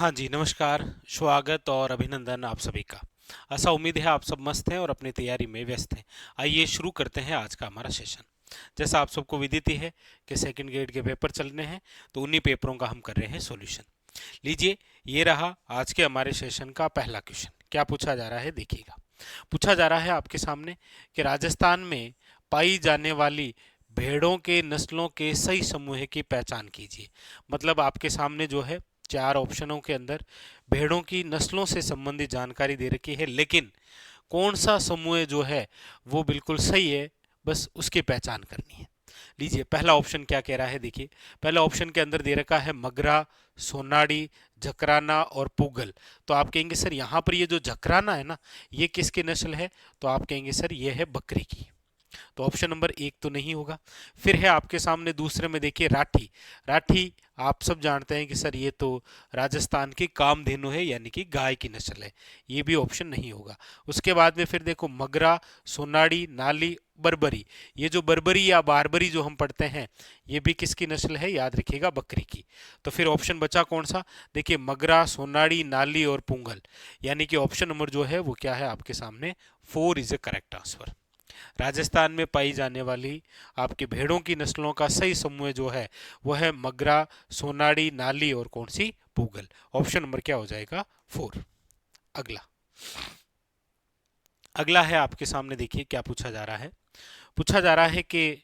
हाँ जी, नमस्कार, स्वागत और अभिनंदन आप सभी का। ऐसा उम्मीद है आप सब मस्त हैं और अपनी तैयारी में व्यस्त हैं। आइए शुरू करते हैं आज का हमारा सेशन। जैसा आप सबको विदित ही है कि सेकंड ग्रेड के पेपर चलने हैं, तो उन्हीं पेपरों का हम कर रहे हैं सॉल्यूशन। लीजिए, ये रहा आज के हमारे सेशन का पहला क्वेश्चन। क्या पूछा जा रहा है देखिएगा। पूछा जा रहा है आपके सामने कि राजस्थान में पाई जाने वाली भेड़ों के नस्लों के सही समूह की पहचान कीजिए। मतलब आपके सामने जो है चार ऑप्शनों के अंदर भेड़ों की नस्लों से संबंधित जानकारी दे रखी है, लेकिन कौन सा समूह जो है वो बिल्कुल सही है, बस उसकी पहचान करनी है। लीजिए, पहला ऑप्शन क्या कह रहा है देखिए। पहला ऑप्शन के अंदर दे रखा है मगरा, सोनाड़ी, जकराना और पुगल। तो आप कहेंगे सर यहाँ पर ये जो जकराना है ना, ये किसकी नस्ल है? तो आप कहेंगे सर ये है बकरी की। तो ऑप्शन नंबर एक तो नहीं होगा। फिर है आपके सामने दूसरे में देखिए राठी। राठी आप सब जानते हैं कि सर ये तो राजस्थान की कामधेनु है, यानी कि गाय की नस्ल है। ये भी ऑप्शन नहीं होगा। उसके बाद में फिर देखो मगरा, सोनाड़ी, नाली, बर्बरी। ये जो बर्बरी या बारबरी जो हम पढ़ते हैं, ये भी किसकी नस्ल है? याद रखिएगा, बकरी की। तो फिर ऑप्शन बचा कौन सा? देखिए मगरा, सोनाड़ी, नाली और पुंगल। यानी कि ऑप्शन नंबर जो है वो क्या है आपके सामने? 4 is A correct answer. Rajasthan में पाई जाने वाली आपकी भेड़ों की नस्लों का सही समूह जो है वह है मगरा, सोनाड़ी, नाली और कौन सी? पूगल। ऑप्शन नंबर क्या हो जाएगा? 4। अगला अगला है आपके सामने, देखिए क्या पूछा जा रहा है। पूछा जा रहा है कि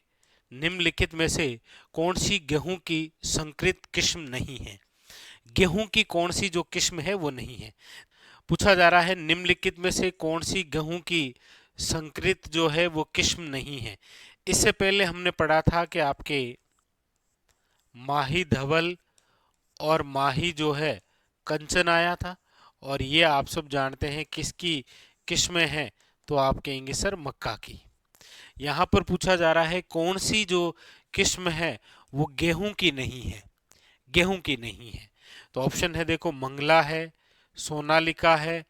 निम्नलिखित में से कौन सी गेहूं की संकरित किस्म नहीं है? गेहूं की कौन सी जो किस्म है वो नहीं है। पूछा जा रहा है निम्नलिखित में से कौन सी गेहूं की संकरित जो है वो किस्म नहीं है। इससे पहले हमने पढ़ा था कि आपके माही धवल और माही जो है कंचन आया था, और ये आप सब जानते हैं किसकी किस्में हैं? तो आप कहेंगे सर मक्का की। यहाँ पर पूछा जा रहा है कौन सी जो किस्म है वो गेहूं की नहीं है। गेहूं की नहीं है। तो ऑप्शन है देखो मंगला है, सोनालिका है,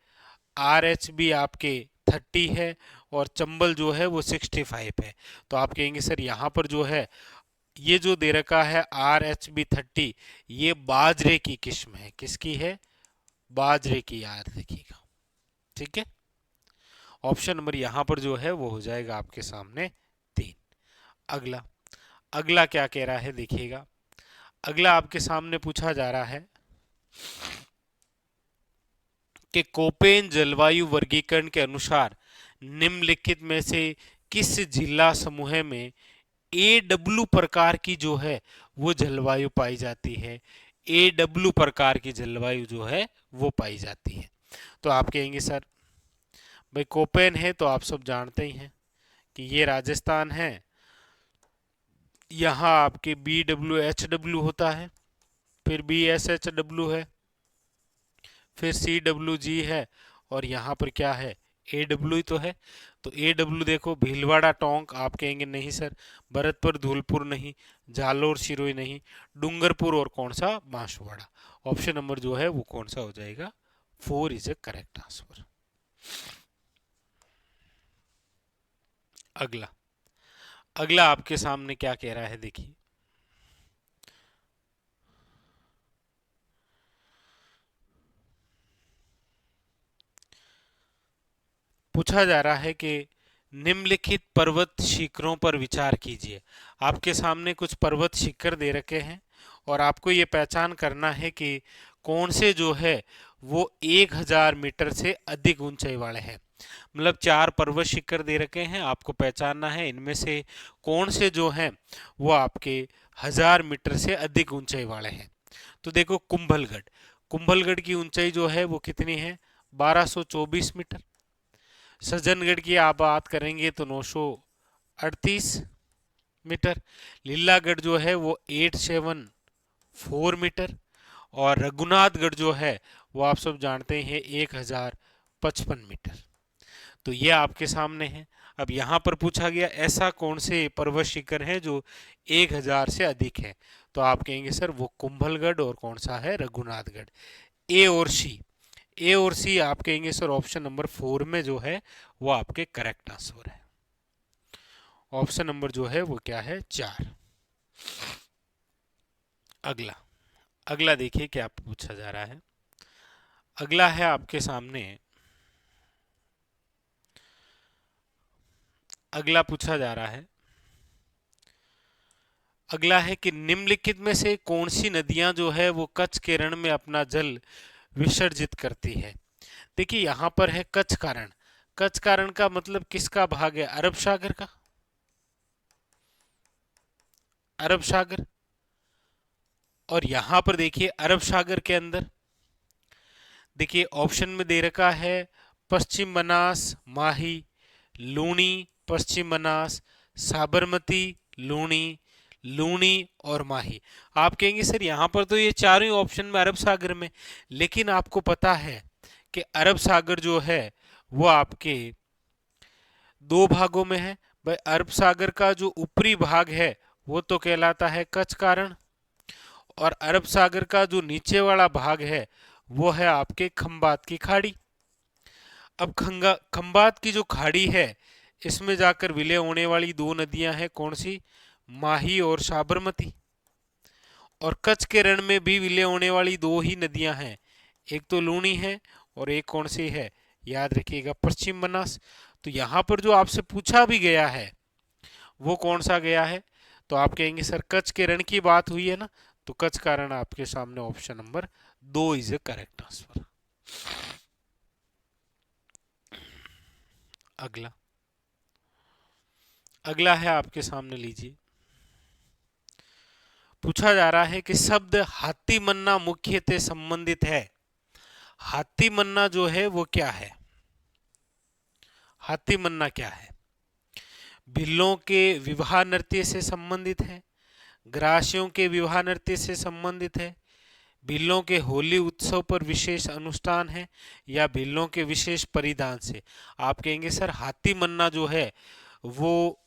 RHB आपके 30 है, और चंबल जो है वो 65 है। तो आप कहेंगे सर यहाँ पर जो है ये जो दे रखा है RHB 30, ये बाजरे की किस्म है। किसकी है? बाजरे की, याद रखिएगा। ठीक है, ऑप्शन नंबर यहाँ पर जो है वो हो जाएगा आपके सामने 3। अगला अगला क्या कह रहा है देखिएगा। अगला आपके सामने पूछा जा रहा है कि कोपेन जलवायु वर्गीकरण के अनुसार निम्नलिखित में से किस जिला समूह में AW प्रकार की जो है वो जलवायु पाई जाती है? AW प्रकार की जलवायु जो है वो पाई जाती है। तो आप कहेंगे सर भाई कोपेन है तो आप सब जानते ही हैं कि ये राजस्थान है। यहाँ आपके BWHW होता है, फिर BSHW है, फिर CWG है, और यहाँ पर क्या है? AW तो है। तो AW देखो भीलवाड़ा टोंक, आप कहेंगे नहीं सर। भरतपुर धौलपुर नहीं, जालोर सिरोही नहीं, डूंगरपुर और कौन सा? बांसवाड़ा। ऑप्शन नंबर जो है वो कौन सा हो जाएगा? 4 इज ए करेक्ट आंसर। अगला अगला आपके सामने क्या कह रहा है देखिए। पूछा जा रहा है कि निम्नलिखित पर्वत शिखरों पर विचार कीजिए। आपके सामने कुछ पर्वत शिखर दे रखे हैं, और आपको ये पहचान करना है कि कौन से जो है वो 1000 मीटर से अधिक ऊंचाई वाले हैं। मतलब चार पर्वत शिखर दे रखे हैं, आपको पहचानना है इनमें से कौन से जो हैं वो आपके 1000 मीटर से अधिक ऊंचाई वाले हैं। तो देखो कुंभलगढ़। कुंभलगढ़ की ऊंचाई जो है वो कितनी है? 1224 मीटर। सज्जनगढ़ की आप बात करेंगे तो 938 मीटर। लीलागढ़ जो है वो 874 मीटर। और रघुनाथगढ़ जो है वो आप सब जानते हैं 1055 मीटर। तो ये आपके सामने है। अब यहाँ पर पूछा गया ऐसा कौन से पर्वत शिखर है जो 1000 से अधिक है? तो आप कहेंगे सर वो कुंभलगढ़ और कौन सा है? रघुनाथगढ़। ए और सी। ए और सी आप कहेंगे सर ऑप्शन नंबर 4 में जो है वो आपके करेक्ट आंसर है। ऑप्शन नंबर जो है वो क्या है? 4। अगला अगला देखिए क्या पूछा जा रहा है। अगला है आपके सामने, अगला पूछा जा रहा है, अगला है कि निम्नलिखित में से कौन सी नदियां जो है वो कच्छ के रण में अपना जल विसर्जित करती है। देखिए यहां पर है कच्छ कारण। कच्छ कारण का मतलब किसका भाग है? अरब सागर का। अरब सागर। और यहां पर देखिए अरब सागर के अंदर देखिए ऑप्शन में दे रखा है पश्चिम बनास, माही, लूनी, पश्चिम बनास, साबरमती, लूनी, लूनी और माही। आप कहेंगे सर यहां पर तो ये चारों ही ऑप्शन में अरब सागर में, लेकिन आपको पता है कि अरब सागर जो है वो आपके दो भागों में है। भाई अरब सागर का जो ऊपरी भाग है वो तो कहलाता है कच्छ कारण, और अरब सागर का जो नीचे वाला भाग है वो है आपके खंबात की खाड़ी। अब खंबात की जो खाड़ी है इसमें जाकर विलय होने वाली दो नदियां हैं, कौन सी? माही और साबरमती। और कच्छ के रण में भी विलय होने वाली दो ही नदियां हैं, एक तो लूनी है और एक कौन सी है? याद रखिएगा पश्चिम बनास। तो यहां पर जो आपसे पूछा भी गया है वो कौन सा गया है? तो आप कहेंगे सर कच्छ के रण की बात हुई है ना, तो कच्छ का रण आपके सामने option number 2 is A correct answer. अगला, अगला है आपके सामने, लीजिए। पूछा जा रहा है कि शब्द हाथी मन्ना मुख्यतः संबंधित है। हाथी मन्ना जो है वो क्या है? हाथी मन्ना क्या है? भिल्लों के विवाह नृत्य से संबंधित है, ग्रासियों के विवाह नृत्य से संबंधित है, भिल्लों के होली उत्सव पर विशेष अनुष्ठान है, या भिल्लों के विशेष परिधान से। आप कहेंगे सर हाथी मन्ना जो है वो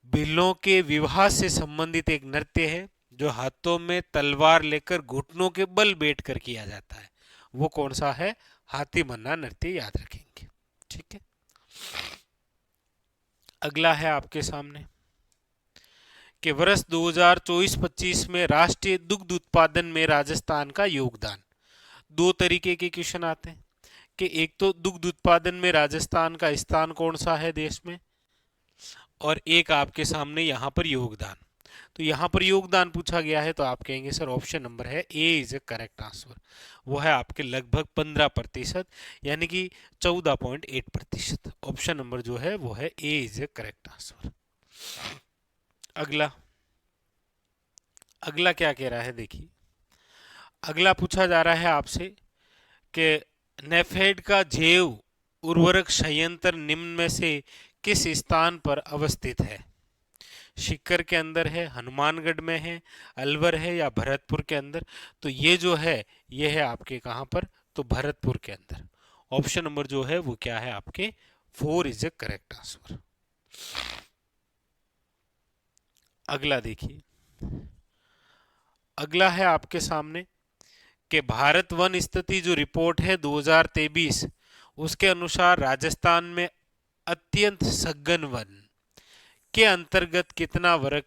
भिल्लों के विवाह से संबंधित एक नृत्य है जो हाथों में तलवार लेकर घुटनों के बल बैठकर किया जाता है। वो कौन सा है? हाथी मन्ना नृत्य, याद रखेंगे। ठीक है। अगला है आपके सामने कि वर्ष 2024-25 में राष्ट्रीय दुग्ध उत्पादन में राजस्थान का योगदान। दो तरीके के क्वेश्चन आते हैं कि एक तो दुग्ध उत्पादन में राजस्थान का स्थान कौन सा है देश में, और एक आपके सामने यहाँ पर योगदान। तो यहाँ पर योगदान पूछा गया है तो आप कहेंगे सर ऑप्शन नंबर है ए इज ए करेक्ट आंसर। वो है आपके लगभग 15%, यानी कि 14.8%। ऑप्शन नंबर जो है वो है ए इज ए करेक्ट आंसर। अगला, अगला क्या कह रहा है देखिए। अगला पूछा जा रहा है आपसे कि नेफेड का जैव उर्वरक संयंत्र निम्न में से किस स्थान पर अवस्थित है? सीकर के अंदर है, हनुमानगढ़ में है, अलवर है, या भरतपुर के अंदर? तो ये जो है ये है आपके कहां पर? तो भरतपुर के अंदर। ऑप्शन नंबर जो है वो क्या है आपके? 4 इज ए करेक्ट आंसर। अगला देखिए, अगला है आपके सामने कि भारत वन स्थिति जो रिपोर्ट है 2023 उसके अनुसार राजस्थान में अत्यंत सघन वन के अंतर्गत कितना वर्ग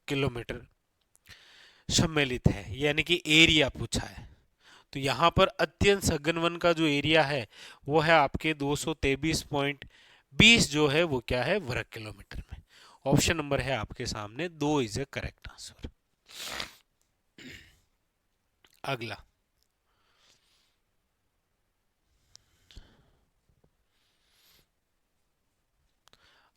किलोमीटर सम्मिलित है, यानी कि एरिया पूछा है। तो यहाँ पर अत्यंत सघन वन का जो एरिया है वो है आपके 223.20 जो है वो क्या है? वर्ग किलोमीटर में। ऑप्शन नंबर है आपके सामने 2 इज ए करेक्ट आंसर। अगला,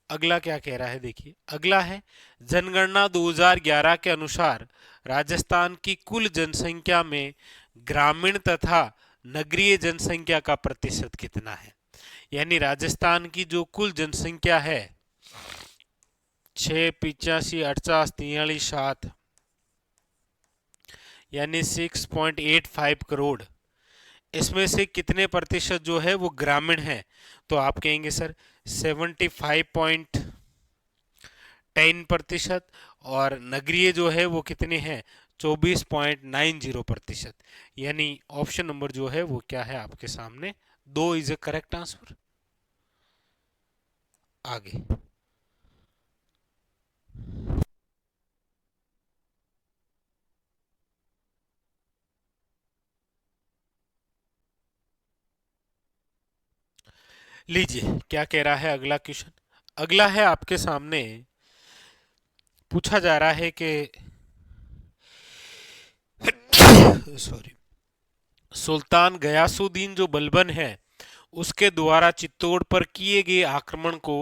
अगला क्या कह रहा है देखिए। अगला है जनगणना 2011 के अनुसार राजस्थान की कुल जनसंख्या में ग्रामीण तथा नगरीय जनसंख्या का प्रतिशत कितना है? यानी राजस्थान की जो कुल जनसंख्या है 6, 85, 48, 43, 7, यानी 6.85 करोड़, इसमें से कितने प्रतिशत जो है वो ग्रामीण है? तो आप कहेंगे सर 75.10%, और नगरीय जो है वो कितने हैं? 24.90%। यानी ऑप्शन नंबर जो है वो क्या है आपके सामने? 2 इज ए करेक्ट आंसर। आगे, लीजिए क्या कह रहा है अगला क्वेश्चन। अगला है आपके सामने, पूछा जा रहा है कि सॉरी, सुल्तान गयासुद्दीन जो बलबन है उसके द्वारा चित्तौड़ पर किए गए आक्रमण को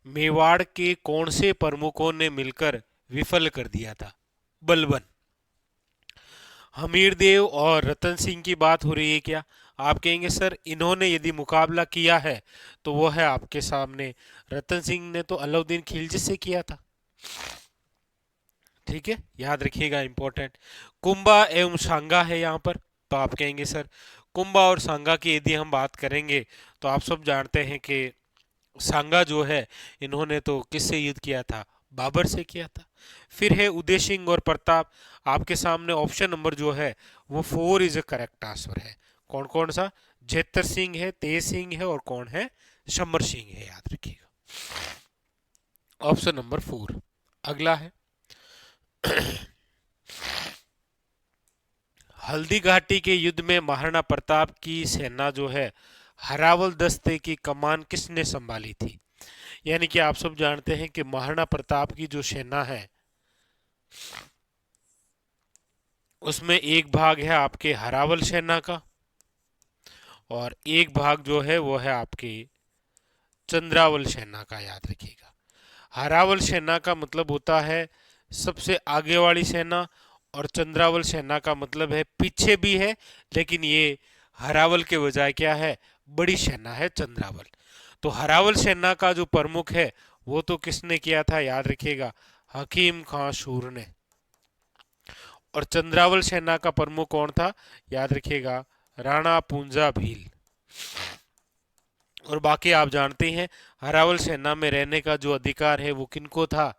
मेवाड़ के कौन से प्रमुखों ने मिलकर विफल कर दिया था। बलबन, हमीर देव और रतन सिंह की बात हो रही है क्या? आप कहेंगे सर इन्होंने यदि मुकाबला किया है तो वो है आपके सामने, रतन सिंह ने तो अलाउद्दीन खिलजी से किया था। ठीक है, याद रखिएगा, इंपॉर्टेंट। कुंभा एवं सांगा है यहाँ पर, तो आप कहेंगे सर कुंभा और सांगा की यदि हम बात करेंगे तो आप सब जानते हैं कि सांगा जो है इन्होंने तो किससे युद्ध किया था, बाबर से किया था। फिर है उदय सिंह और प्रताप। आपके सामने ऑप्शन नंबर जो है वो 4 इज अ करेक्ट आंसर है। कौन कौन सा? जेतर सिंह है, तेज सिंह है और कौन है? शमर सिंह है, याद रखिएगा, ऑप्शन नंबर 4। अगला है हल्दी घाटी के युद्ध में महाराणा प्रताप की सेना जो है हरावल दस्ते की कमान किसने संभाली थी? यानी कि आप सब जानते हैं कि महाराणा प्रताप की जो सेना है उसमें एक भाग है आपके हरावल सेना का और एक भाग जो है वो है आपकी चंद्रावल सेना का, याद रखिएगा। हरावल सेना का मतलब होता है सबसे आगे वाली सेना और चंद्रावल सेना का मतलब है पीछे भी है, लेकिन ये हरावल के बजाय क्या है, बड़ी सेना है चंद्रावल। तो हरावल सेना का जो प्रमुख है वो तो किसने किया था, याद रखिएगा, हकीम खां सूर ने। और चंद्रावल सेना का प्रमुख कौन था, याद रखिएगा, राणा पूंजा भील। और बाकी आप जानते हैं हरावल सेना में रहने का जो अधिकार है वो किनको था,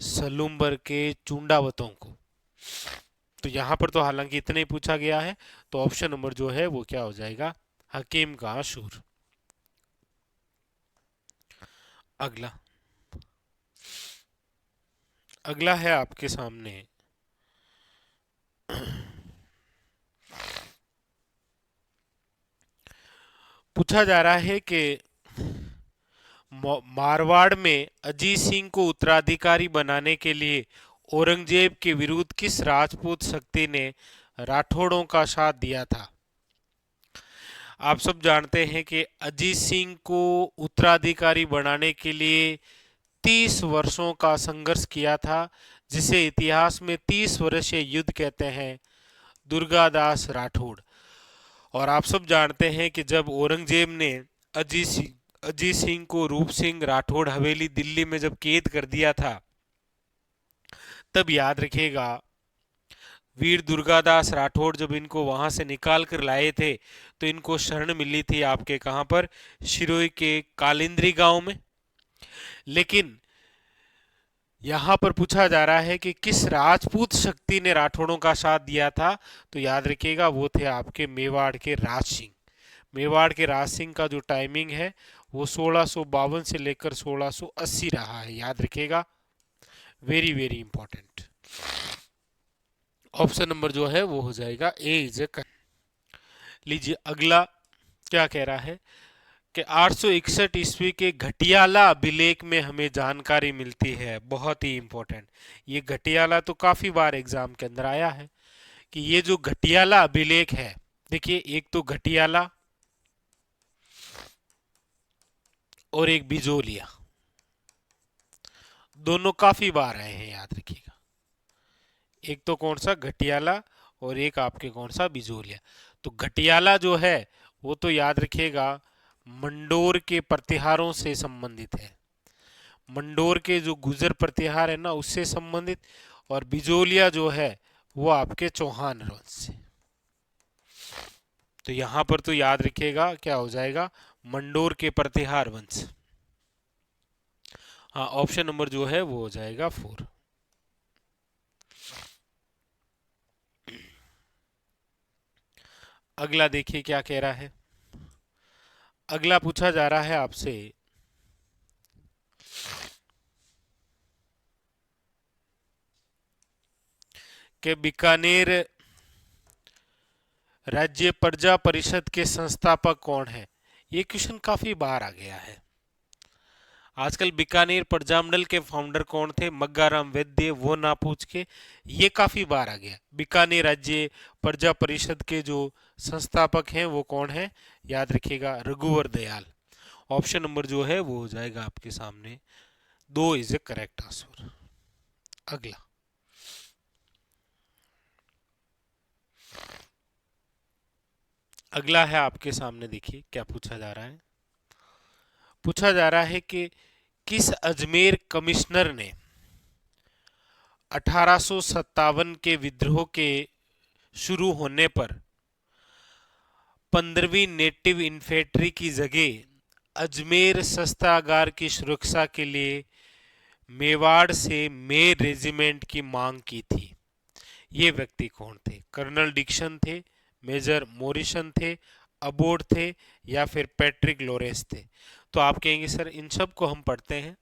सलूम्बर के चुंडावतों को। तो यहां पर तो हालांकि इतना ही पूछा गया है, तो ऑप्शन नंबर जो है वो क्या हो जाएगा, हकीम का सूर। अगला अगला है आपके सामने, पूछा जा रहा है कि मारवाड़ में अजीत सिंह को उत्तराधिकारी बनाने के लिए औरंगजेब के विरुद्ध किस राजपूत शक्ति ने राठौड़ों का साथ दिया था? आप सब जानते हैं कि अजीत सिंह को उत्तराधिकारी बनाने के लिए 30 वर्षों का संघर्ष किया था, जिसे इतिहास में 30 वर्षीय युद्ध कहते हैं, दुर्गादास राठौड़। और आप सब जानते हैं कि जब औरंगजेब ने अजीत सिंह को रूप सिंह राठौड़ हवेली दिल्ली में जब कैद कर दिया था, तब याद रखिएगा वीर दुर्गादास राठौड़ जब इनको वहां से निकाल कर लाए थे तो इनको शरण मिली थी आपके कहां पर, शिरोई के कालिंद्री गांव में। लेकिन यहां पर पूछा जा रहा है कि किस राजपूत शक्ति ने राठौड़ों का साथ दिया था, तो याद रखिएगा वो थे आपके मेवाड़ के राज सिंह। मेवाड़ के राज सिंह का जो टाइमिंग है वो 1652 से लेकर 1680 रहा है, याद रखिएगा, very very important. Option number जो है वो हो जाएगा ए इज ए। लीजिए अगला क्या कह रहा है कि 861 ईस्वी के घटियाला अभिलेख में हमें जानकारी मिलती है, बहुत ही इंपॉर्टेंट। ये घटियाला तो काफी बार एग्जाम के अंदर आया है कि ये जो घटियाला अभिलेख है, देखिए एक तो घटियाला और एक बिजोलिया, दोनों काफी बार आए हैं, याद रखिएगा। एक तो कौन सा घटियाला और एक आपके कौन सा बिजोलिया। तो घटियाला जो है वो तो याद रखिएगा मंडोर के प्रतिहारों से संबंधित है, मंडोर के जो गुजर प्रतिहार है ना उससे संबंधित। और बिजोलिया जो है वो आपके चौहान वंश से। तो यहां पर तो याद रखिएगा क्या हो जाएगा, मंडोर के प्रतिहार वंश। हाँ, ऑप्शन नंबर जो है वो हो जाएगा 4। अगला देखिए क्या कह रहा है। अगला पूछा जा रहा है आपसे कि बीकानेर राज्य प्रजा परिषद के संस्थापक कौन है? ये क्वेश्चन काफी बार आ गया है। आजकल बीकानेर प्रजामंडल के फाउंडर कौन थे, मग्गाराम वैद्य, वो ना पूछ के ये काफी बार आ गया। बीकानेर राज्य प्रजा परिषद के जो संस्थापक हैं वो कौन है, याद रखिएगा रघुवर दयाल। ऑप्शन नंबर जो है वो हो जाएगा आपके सामने 2 इज ए करेक्ट आंसर। अगला अगला है आपके सामने, देखिए क्या पूछा जा रहा है। पूछा जा रहा है कि किस अजमेर कमिश्नर ने 1857 के विद्रोह के शुरू होने पर 15वीं नेटिव इन्फेंट्री की जगह अजमेर शस्त्रागार की सुरक्षा के लिए मेवाड़ से मेर रेजिमेंट की मांग की थी। ये व्यक्ति कौन थे, कर्नल डिक्सन थे, मेजर मॉरिसन थे, अबोर्ड थे, या फिर पैट्रिक लॉरेंस थे। तो आप कहेंगे सर इन सब को हम पढ़ते हैं,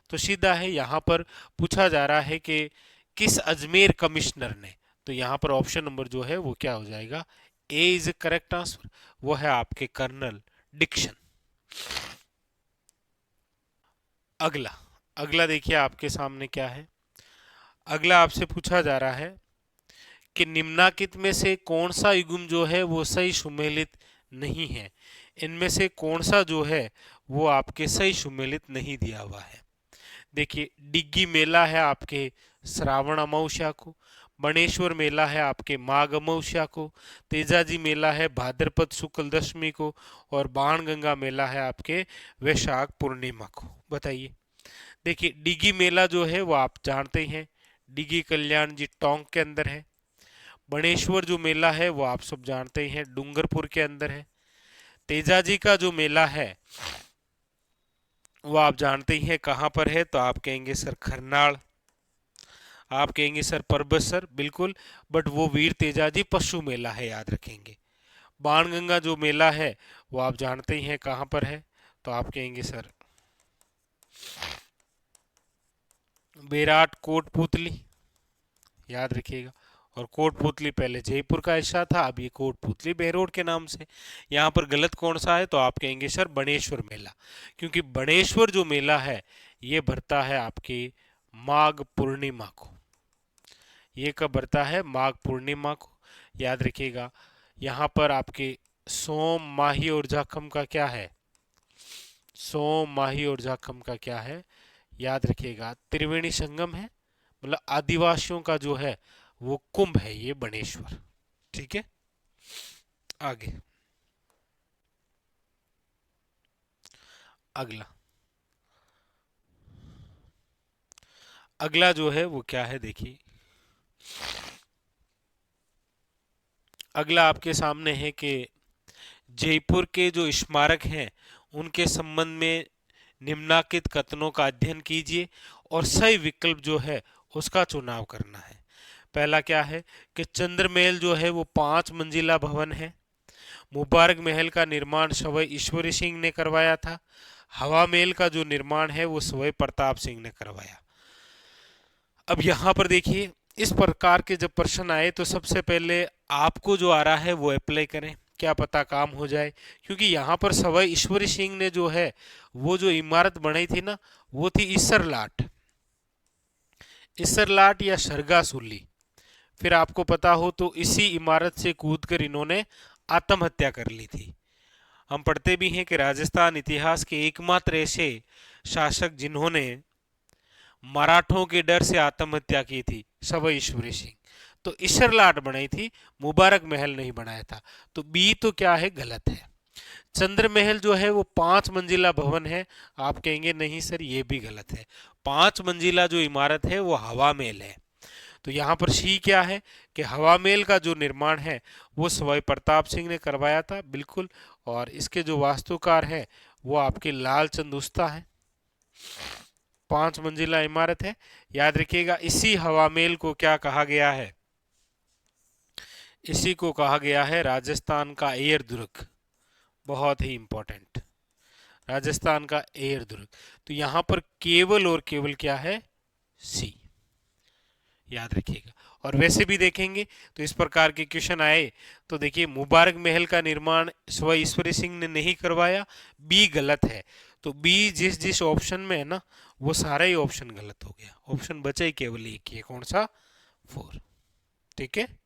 तो सीधा है यहाँ पर पूछा जा रहा है कि किस अजमेर कमिश्नर ने, तो यहाँ पर ऑप्शन नंबर जो है वो क्या हो जाएगा, ए इज करेक्ट आंसर, वो है आपके कर्नल डिक्सन। अगला अगला देखिए आपके सामने क्या है। अगला आपसे पूछा जा रहा है कि निम्नलिखित में से कौन सा युग्म जो है वो सही सुमेलित नहीं है। इनमें से कौन सा जो है वो आपके सही सुमेलित नहीं दिया हुआ है। देखिए डिग्गी मेला है आपके श्रावण अमावस्या को, बणेश्वर मेला है आपके माघ अमावस्या को, तेजाजी मेला है भाद्रपद शुक्ल दशमी को, और बाणगंगा मेला है आपके वैशाख पूर्णिमा को। बताइए। देखिए डिग्गी मेला जो है वो आप जानते ही हैं, डिग्गी कल्याण जी टोंक के अंदर है। बणेश्वर जो मेला है वो आप सब जानते ही हैं, डूंगरपुर के अंदर है। तेजाजी का जो मेला है वो आप जानते ही हैं कहाँ पर है, तो आप कहेंगे सर खरनाल, आप कहेंगे सर परबतसर, बिल्कुल, बट वो वीर तेजाजी पशु मेला है, याद रखेंगे। बाणगंगा जो मेला है वो आप जानते ही हैं कहाँ पर है, तो आप कहेंगे सर बेराट कोटपुतली, याद रखिएगा। और कोटपुतली पहले जयपुर का हिस्सा था, अब ये कोटपुतली बहरोड के नाम से। यहाँ पर गलत कौन सा है, तो आप कहेंगे सर बणेश्वर मेला, क्योंकि बणेश्वर जो मेला है ये भरता है आपकी माघ पूर्णिमा को। ये कब भरता है, माघ पूर्णिमा को, याद रखिएगा। यहाँ पर आपके सोम माही और जाखम का क्या है, सोम माही और जाखम का क्या है, याद रखिएगा त्रिवेणी संगम है, मतलब आदिवासियों का जो है वो कुंभ है ये बणेश्वर। ठीक है, आगे अगला अगला जो है वो क्या है, देखिए अगला आपके सामने है कि जयपुर के जो स्मारक हैं उनके संबंध में निम्नलिखित कथनों का अध्ययन कीजिए और सही विकल्प जो है उसका चुनाव करना है। पहला क्या है कि चंद्र महल जो है वो 5 मंजिला भवन है। मुबारक महल का निर्माण सवाई ईश्वरी सिंह ने करवाया था। हवा महल का जो निर्माण है वो सवाई प्रताप सिंह ने करवाया। अब यहाँ पर देखिए इस प्रकार के जब प्रश्न आए तो सबसे पहले आपको जो आ रहा है वो अप्लाई करें, क्या पता काम हो जाए। क्योंकि यहाँ पर सवाई ईश्वरी सिंह ने जो है वो जो इमारत बनाई थी ना वो थी इसरलाट, इसरलाट या सरगासुली। फिर आपको पता हो तो इसी इमारत से कूदकर इन्होंने आत्महत्या कर ली थी। हम पढ़ते भी हैं कि राजस्थान इतिहास के एकमात्र ऐसे शासक जिन्होंने मराठों के डर से आत्महत्या की थी, सवाई ईश्वरी सिंह। तो इसरलाट बनाई थी, मुबारक महल नहीं बनाया था। तो बी तो क्या है, गलत है। चंद्र महल जो है वो 5 मंजिला भवन है, आप कहेंगे नहीं सर ये भी गलत है। 5 मंजिला जो इमारत है वो हवा महल है। तो यहाँ पर सी क्या है कि हवा महल का जो निर्माण है वो सवाई प्रताप सिंह ने करवाया था, बिल्कुल। और इसके जो वास्तुकार है वो आपके लालचंद उस्ता है। 5 मंजिला इमारत है, याद रखिएगा। इसी हवा महल को क्या कहा गया है, इसी को कहा गया है राजस्थान का एयर दुर्ग, बहुत ही इंपॉर्टेंट, राजस्थान का एयर दुर्ग। तो यहाँ पर केवल और केवल क्या है, सी, याद रखिएगा। और वैसे भी देखेंगे तो इस प्रकार के क्वेश्चन आए तो देखिए, मुबारक महल का निर्माण स्व ईश्वरी सिंह ने नहीं करवाया, बी गलत है। तो बी जिस जिस ऑप्शन में है ना, वो सारा ही ऑप्शन गलत हो गया। ऑप्शन बचा ही केवल एक ही है, कौन सा? 4। ठीक है।